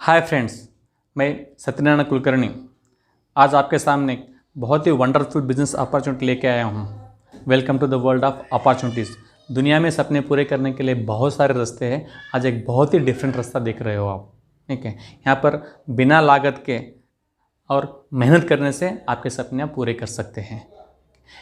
Hi friends, मैं सत्यनारायण कुलकर्णी आज आपके सामने एक बहुत ही वंडरफुल बिजनेस अपॉर्चुनिटी लेके आया हूँ। Welcome to the world of opportunities. दुनिया में सपने पूरे करने के लिए बहुत सारे रास्ते हैं। आज एक बहुत ही डिफरेंट रास्ता देख रहे हो आप, ठीक है। यहाँ पर बिना लागत के और मेहनत करने से आपके सपने आप पूरे कर सकते हैं।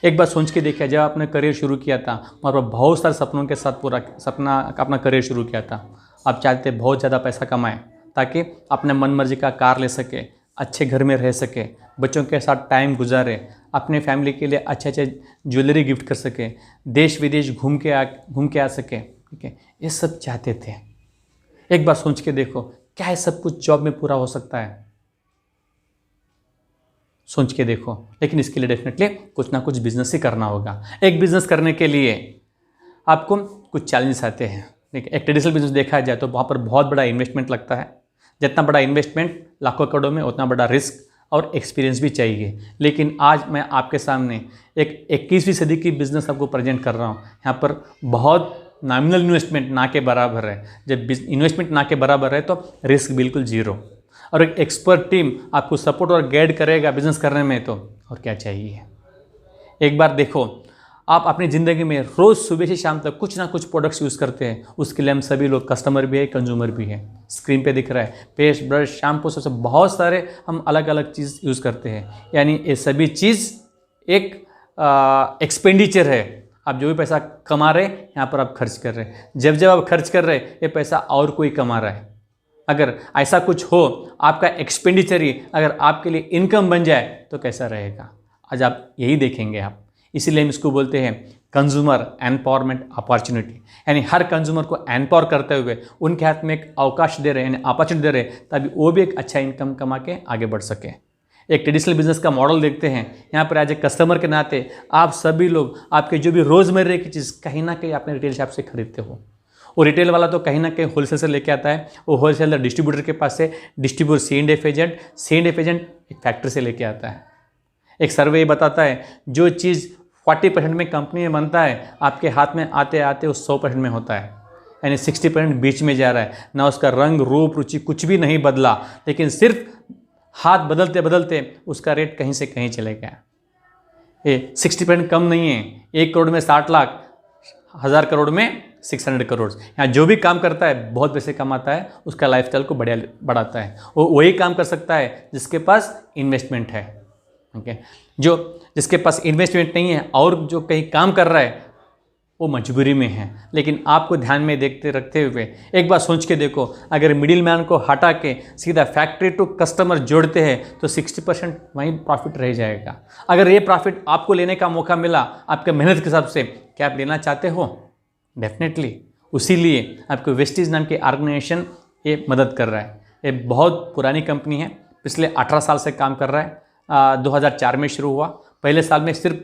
एक बार सोच के देखिए, जब आपने करियर शुरू किया था वहाँ पर बहुत सारे सपनों के साथ पूरा सपना अपना करियर शुरू किया था। आप चाहते बहुत ज़्यादा पैसा कमाएं ताकि अपने मन मर्जी का कार ले सके, अच्छे घर में रह सके, बच्चों के साथ टाइम गुजारे, अपने फैमिली के लिए अच्छे अच्छे ज्वेलरी गिफ्ट कर सके, देश विदेश घूम के आ सके, ठीक है। ये सब चाहते थे। एक बार सोच के देखो, क्या ये सब कुछ जॉब में पूरा हो सकता है? सोच के देखो। लेकिन इसके लिए डेफिनेटली कुछ ना कुछ बिजनेस ही करना होगा। एक बिजनेस करने के लिए आपको कुछ चैलेंजेस आते हैं। देखिए, एक ट्रेडिशनल बिजनेस देखा जाए तो वहाँ पर बहुत बड़ा इन्वेस्टमेंट लगता है। जितना बड़ा इन्वेस्टमेंट लाखों करोड़ों में, उतना बड़ा रिस्क और एक्सपीरियंस भी चाहिए। लेकिन आज मैं आपके सामने एक 21वीं सदी की बिज़नेस आपको प्रेजेंट कर रहा हूँ। यहाँ पर बहुत नॉमिनल इन्वेस्टमेंट ना के बराबर है। जब इन्वेस्टमेंट ना के बराबर है तो रिस्क बिल्कुल जीरो, और एक एक्सपर्ट टीम आपको सपोर्ट और गाइड करेगा बिजनेस करने में, तो और क्या चाहिए। एक बार देखो, आप अपनी ज़िंदगी में रोज़ सुबह से शाम तक कुछ ना कुछ प्रोडक्ट्स यूज़ करते हैं। उसके लिए हम सभी लोग कस्टमर भी है, कंज्यूमर भी है। स्क्रीन पे दिख रहा है पेस्ट, ब्रश, शैम्पू, सबसे बहुत सारे हम अलग अलग चीज़ यूज़ करते हैं। यानी ये सभी चीज़ एक एक्सपेंडिचर है। आप जो भी पैसा कमा रहे हैं यहाँ पर आप खर्च कर रहे हैं। जब जब आप खर्च कर रहे हैं ये पैसा और कोई कमा रहा है। अगर ऐसा कुछ हो, आपका एक्सपेंडिचर ही अगर आपके लिए इनकम बन जाए तो कैसा रहेगा। आज आप यही देखेंगे आप। इसीलिए हम इसको बोलते हैं कंज्यूमर एम्पावरमेंट अपॉर्चुनिटी। यानी हर कंज्यूमर को एम्पावर करते हुए उनके हाथ में एक अवकाश दे रहे हैं, यानी अपॉर्चुनिटी दे रहे हैं, ताकि वो भी एक अच्छा इनकम कमा के आगे बढ़ सके। एक ट्रेडिशनल बिजनेस का मॉडल देखते हैं। यहाँ पर एज ए कस्टमर के नाते आप सभी लोग आपके जो भी रोज़मर्रा की चीज़ कहीं ना कहीं अपने रिटेल शॉप से खरीदते हो। वो रिटेल वाला तो कहीं ना कहीं होलसेल से लेके आता है। वो होलसेलर डिस्ट्रीब्यूटर के पास से डिस्ट्रीब्यूटर C&F एजेंट एक फैक्ट्री से लेके आता है। एक सर्वे बताता है जो चीज़ 40% में कंपनी में बनता है, आपके हाथ में आते आते वो 100% में होता है। यानी 60% बीच में जा रहा है। ना उसका रंग रूप रुचि कुछ भी नहीं बदला, लेकिन सिर्फ हाथ बदलते बदलते उसका रेट कहीं से कहीं चले गया। ये 60% कम नहीं है। 1 करोड़ में 60 लाख, 1000 करोड़ में 600 करोड़। यहाँ जो भी काम करता है बहुत पैसे कमाता है, उसका लाइफस्टाइल को बढ़ाता है। वो वही काम कर सकता है जिसके पास इन्वेस्टमेंट है, ओके। जिसके पास इन्वेस्टमेंट नहीं है और जो कहीं काम कर रहा है वो मजबूरी में है। लेकिन आपको ध्यान में देखते रखते हुए एक बार सोच के देखो, अगर मिडिल मैन को हटा के सीधा फैक्ट्री टू कस्टमर जोड़ते हैं तो 60% वहीं प्रॉफिट रह जाएगा। अगर ये प्रॉफिट आपको लेने का मौका मिला आपके मेहनत के हिसाब से, क्या आप लेना चाहते हो? डेफिनेटली। उसीलिए आपको वेस्टीज नाम की ऑर्गेनाइजेशन ये मदद कर रहा है। ये बहुत पुरानी कंपनी है, पिछले 18 साल से काम कर रहा है। 2004 में शुरू हुआ। पहले साल में सिर्फ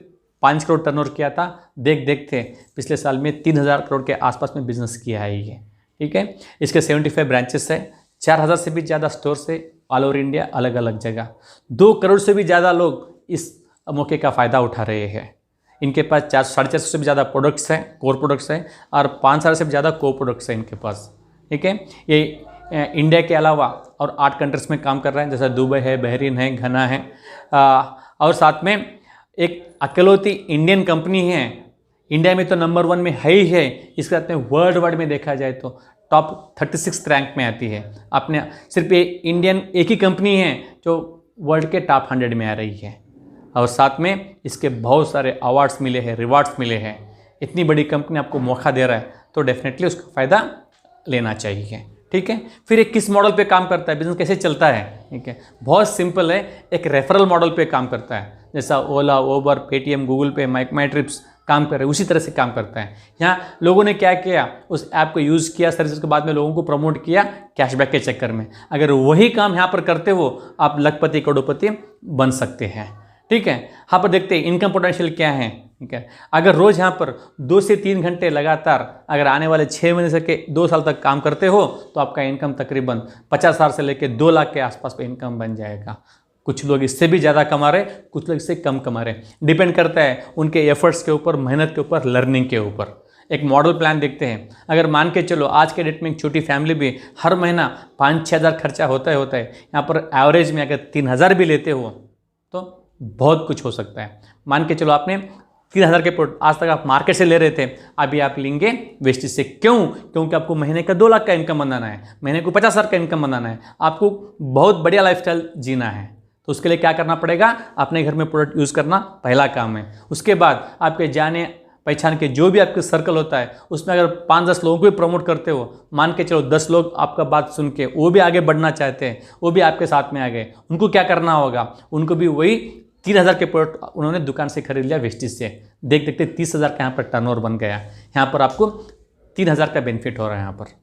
5 करोड़ टर्नओवर किया था। देखते पिछले साल में 3000 करोड़ के आसपास में बिजनेस किया है ये, ठीक है। इसके 75 ब्रांचेस है, 4000 से भी ज़्यादा स्टोर्स है ऑल ओवर इंडिया, अलग अलग जगह। 2 करोड़ से भी ज़्यादा लोग इस मौके का फ़ायदा उठा रहे हैं। इनके पास 450 से भी ज़्यादा प्रोडक्ट्स हैं, कोर प्रोडक्ट्स हैं, और 5,000 से भी ज़्यादा को प्रोडक्ट्स हैं इनके पास, ठीक है। ये इंडिया के अलावा और 8 कंट्रीज में काम कर रहे हैं, जैसे दुबई है, बहरीन है, घना है, और साथ में एक अकेलौती इंडियन कंपनी है। इंडिया में तो नंबर 1 में है ही है, इसके साथ में वर्ल्ड वाइड में देखा जाए तो टॉप 36 रैंक में आती है। अपने सिर्फ ये इंडियन एक ही कंपनी है जो वर्ल्ड के टॉप 100 में आ रही है, और साथ में इसके बहुत सारे अवार्ड्स मिले हैं, रिवार्ड्स मिले हैं। इतनी बड़ी कंपनी आपको मौका दे रहा है तो डेफिनेटली उसका फ़ायदा लेना चाहिए, ठीक है। फिर एक किस मॉडल पे काम करता है, बिजनेस कैसे चलता है, ठीक है। बहुत सिंपल है, एक रेफरल मॉडल पे काम करता है। जैसा ओला, उबर, पेटीएम, गूगल पे, माई ट्रिप्स काम कर रहे हैं, उसी तरह से काम करता है। यहाँ लोगों ने क्या किया, उस ऐप को यूज़ किया, सर्विस के बाद में लोगों को प्रमोट किया कैशबैक के चक्कर में। अगर वही काम यहाँ पर करते हो आप लखपति करोड़पति बन सकते हैं, ठीक है। यहाँ पर देखते हैं इनकम पोटेंशियल क्या है, ठीक है। अगर रोज़ यहाँ पर 2 से 3 घंटे लगातार अगर आने वाले 6 महीने से के 2 साल तक काम करते हो तो आपका इनकम तकरीबन 50,000 से लेकर 2 लाख के आसपास पे इनकम बन जाएगा। कुछ लोग इससे भी ज़्यादा कमा रहे, कुछ लोग इससे कम कमा रहे। डिपेंड करता है उनके एफर्ट्स के ऊपर, मेहनत के ऊपर, लर्निंग के ऊपर। एक मॉडल प्लान देखते हैं। अगर मान के चलो आज के डेट में एक छोटी फैमिली भी हर महीना 5-6 हज़ार खर्चा होता है। यहाँ पर एवरेज में अगर 3,000 भी लेते हो तो बहुत कुछ हो सकता है। मान के चलो आपने 3,000 के प्रोडक्ट आज तक आप मार्केट से ले रहे थे, अभी आप लेंगे वेस्टेज से। क्यों? क्योंकि आपको महीने का 2 लाख का इनकम बनाना है, महीने को 50,000 का इनकम बनाना है, आपको बहुत बढ़िया लाइफस्टाइल जीना है। तो उसके लिए क्या करना पड़ेगा? अपने घर में प्रोडक्ट यूज़ करना पहला काम है। उसके बाद आपके जाने पहचान के जो भी आपके सर्कल होता है उसमें अगर 5-10 लोगों को भी प्रमोट करते हो, मान के चलो 10 लोग आपका बात सुन के वो भी आगे बढ़ना चाहते हैं, वो भी आपके साथ में आ गए, उनको क्या करना होगा? उनको भी वही 3,000 के प्रोडक्ट उन्होंने दुकान से खरीद लिया वेस्टेज से, देख देखते 30,000 का यहाँ पर टर्नओवर बन गया। यहाँ पर आपको 3,000 का बेनिफिट हो रहा है। यहाँ पर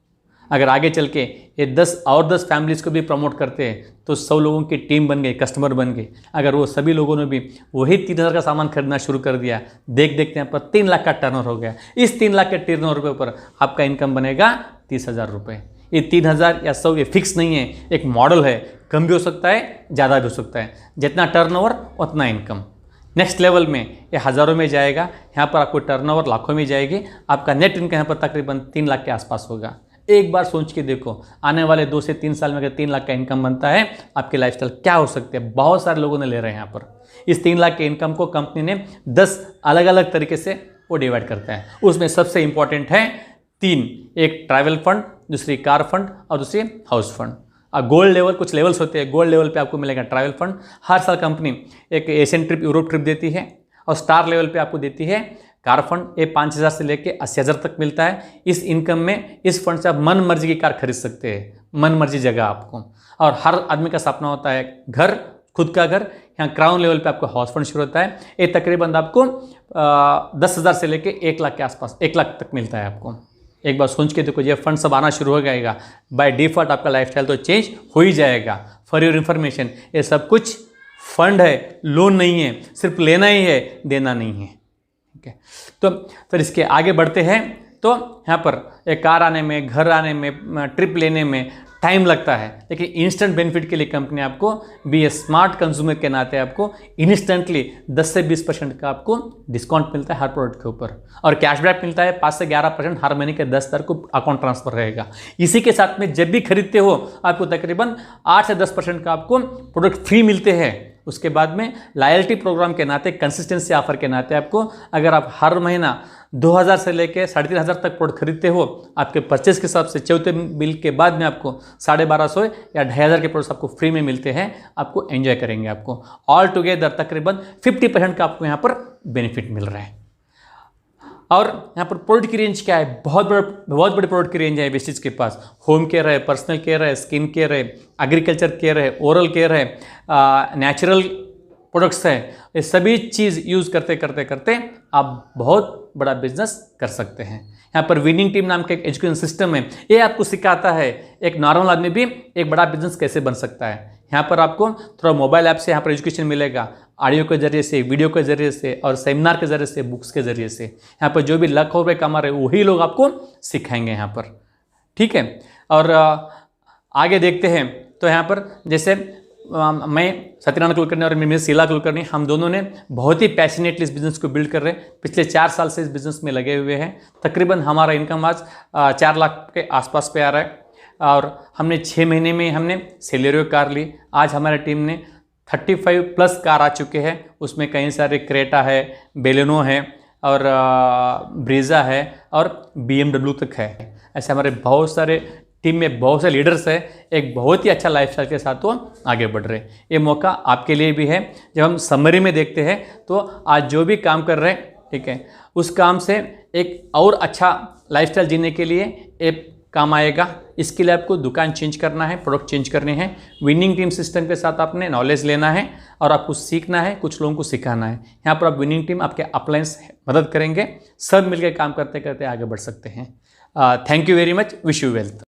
अगर आगे चल के ये 10 फैमिलीज़ को भी प्रमोट करते हैं तो 100 लोगों की टीम बन गई, कस्टमर बन गए। अगर वो सभी लोगों ने भी वही 3,000 का सामान खरीदना शुरू कर दिया, देख देखते यहाँ पर 3 लाख का टर्नओवर हो गया। इस 3 लाख के टर्नओवर के ऊपर आपका इनकम बनेगा 30,000 रुपये। ये 3,000 या 100 ये फिक्स नहीं है, एक मॉडल है, कम भी हो सकता है, ज़्यादा भी हो सकता है। जितना टर्नओवर उतना इनकम। नेक्स्ट लेवल में ये हज़ारों में जाएगा, यहाँ पर आपको टर्नओवर लाखों में जाएगी, आपका नेट इनकम यहाँ पर तकरीबन 3 लाख के आसपास होगा। एक बार सोच के देखो, आने वाले 2 से 3 साल में अगर 3 लाख का इनकम बनता है, आपकी लाइफस्टाइल क्या हो सकती है? बहुत सारे लोगों ने ले रहे हैं यहाँ पर। इस 3 लाख के इनकम को कंपनी ने 10 अलग अलग तरीके से वो डिवाइड करता है। उसमें सबसे इंपॉर्टेंट है 3, एक ट्रैवल फंड, दूसरी कार फंड और दूसरी हाउस फंड। गोल्ड लेवल, कुछ लेवल्स होते हैं, गोल्ड लेवल पे आपको मिलेगा ट्रैवल फंड। हर साल कंपनी एक एशियन ट्रिप, यूरोप ट्रिप देती है। और स्टार लेवल पे आपको देती है कार फंड। ये 5,000 से लेके 80,000 तक मिलता है। इस इनकम में इस फंड से आप मन मर्जी की कार खरीद सकते हैं, मन मर्जी जगह आपको। और हर आदमी का सपना होता है घर, खुद का घर। यहाँ क्राउन लेवल पे आपको हाउस फंड शुरू होता है। ये तकरीबन आपको 10,000 से लेके 1 लाख के आसपास, 1 लाख तक मिलता है आपको। एक बार सोच के देखो, ये फंड सब आना शुरू हो जाएगा, बाय डिफॉल्ट आपका लाइफस्टाइल तो चेंज हो ही जाएगा। फॉर योर इन्फॉर्मेशन, ये सब कुछ फंड है, लोन नहीं है, सिर्फ लेना ही है, देना नहीं है। ठीक है, तो फिर इसके आगे बढ़ते हैं। तो यहाँ पर एक कार आने में, घर आने में, ट्रिप लेने में टाइम लगता है, लेकिन इंस्टेंट बेनिफिट के लिए कंपनी आपको बी ए स्मार्ट कंज्यूमर के नाते आपको इंस्टेंटली 10 से 20% का आपको डिस्काउंट मिलता है हर प्रोडक्ट के ऊपर। और कैशबैक मिलता है 5 से 11%, हर महीने के 10 तारीख को अकाउंट ट्रांसफर रहेगा। इसी के साथ में जब भी खरीदते हो आपको तकरीबन 8 से 10% का आपको प्रोडक्ट फ्री मिलते हैं। उसके बाद में लॉयल्टी प्रोग्राम के नाते, कंसिस्टेंसी ऑफर के नाते आपको, अगर आप हर महीना 2,000 से लेके 3,500 तक प्रोडक्ट खरीदते हो, आपके परचेज के हिसाब से चौथे बिल के बाद में आपको 1,250 या 2,500 के प्रोडक्ट्स आपको फ्री में मिलते हैं। आपको एंजॉय करेंगे। आपको ऑल टुगेदर तकरीबन 50% का आपको यहाँ पर बेनिफिट मिल रहा है। और यहाँ पर प्रोडक्ट की रेंज क्या है? बहुत बड़ी प्रोडक्ट की रेंज है वेस्टेज के पास। होम केयर है, पर्सनल केयर है, स्किन केयर है, एग्रीकल्चर केयर है, ओरल केयर है, नेचुरल प्रोडक्ट्स है। ये सभी चीज़ यूज़ करते करते करते आप बहुत बड़ा बिजनेस कर सकते हैं। यहाँ पर विनिंग टीम नाम का एक एजुकेशन सिस्टम है, ये आपको सिखाता है एक नॉर्मल आदमी भी एक बड़ा बिजनेस कैसे बन सकता है। यहाँ पर आपको थोड़ा मोबाइल ऐप से यहाँ पर एजुकेशन मिलेगा, ऑडियो के जरिए से, वीडियो के जरिए से और सेमिनार के जरिए से, बुक्स के जरिए से। यहाँ पर जो भी लाखों रुपये कमा रहे वही लोग आपको सिखाएंगे यहाँ पर। ठीक है, और आगे देखते हैं। तो यहाँ पर जैसे मैं सत्यनारायण कुलकर्णी और मेरी शीला कुलकर्णी, हम दोनों ने बहुत ही पैशनेटली इस बिज़नेस को बिल्ड कर रहे हैं। पिछले 4 साल से इस बिज़नेस में लगे हुए हैं। तकरीबन हमारा इनकम आज 4 लाख के आसपास पे आ रहा है। और हमने 6 महीने में हमने सेलेरियो कार ली। आज हमारी टीम ने 35+ कार आ चुके हैं। उसमें कई सारे क्रेटा है, बेलेनो है और ब्रीजा है और BMW तक है। ऐसे हमारे बहुत सारे टीम में बहुत से लीडर्स हैं, एक बहुत ही अच्छा लाइफस्टाइल के साथ वो आगे बढ़ रहे हैं। ये मौका आपके लिए भी है। जब हम समरी में देखते हैं तो आज जो भी काम कर रहे हैं, ठीक है, उस काम से एक और अच्छा लाइफस्टाइल जीने के लिए एक काम आएगा। इसके लिए आपको दुकान चेंज करना है, प्रोडक्ट चेंज करने हैं। विनिंग टीम सिस्टम के साथ आपने नॉलेज लेना है और आपको सीखना है, कुछ लोगों को सिखाना है। यहाँ पर आप विनिंग टीम आपके अपलायंस मदद करेंगे, सब मिलकर काम करते करते आगे बढ़ सकते हैं। Thank you very much, wish you wealth.